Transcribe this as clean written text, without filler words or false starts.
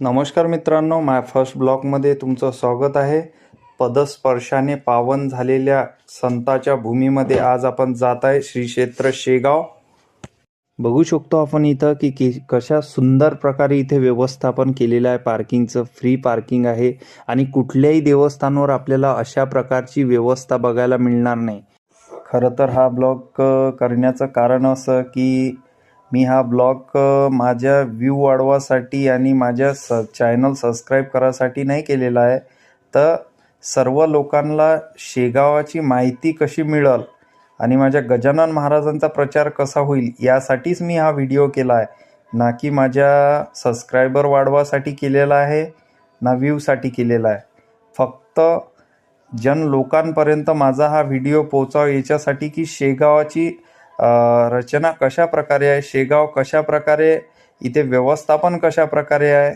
नमस्कार मित्रांनो, माय फर्स्ट ब्लॉगमध्ये तुमचं स्वागत आहे. पदस्पर्शाने पावन झालेल्या संताच्या भूमीमध्ये आज आपण जात आहे श्री क्षेत्र शेगाव. बघू शकतो आपण इथं की कशा सुंदर प्रकारे इथे व्यवस्थापन केलेलं आहे. पार्किंगचं फ्री पार्किंग आहे आणि कुठल्याही देवस्थानावर आपल्याला अशा प्रकारची व्यवस्था बघायला मिळणार नाही. खरं तर हा ब्लॉग करण्याचं कारण असं की मी हा ब्लॉग माझ्या व्ह्यू वाढवासाठी आणि माझ्या चॅनल सबस्क्राईब करायसाठी नाही केलेला आहे, तर सर्व लोकांना शेगावाची माहिती कशी मिळेल आणि माझ्या गजानन महाराजांचा प्रचार कसा होईल यासाठीच मी हा व्हिडिओ केला आहे, ना की माझ्या सबस्क्रायबर वाढवासाठी केलेला आहे, ना व्ह्यूसाठी केलेला आहे. फक्त लोकांपर्यंत माझा हा व्हिडिओ पोहोचावा याच्यासाठी की शेगावाची रचना कशा प्रकारे आहे, शेगाव कशा प्रकारे, इथे व्यवस्थापन कशा प्रकारे आहे,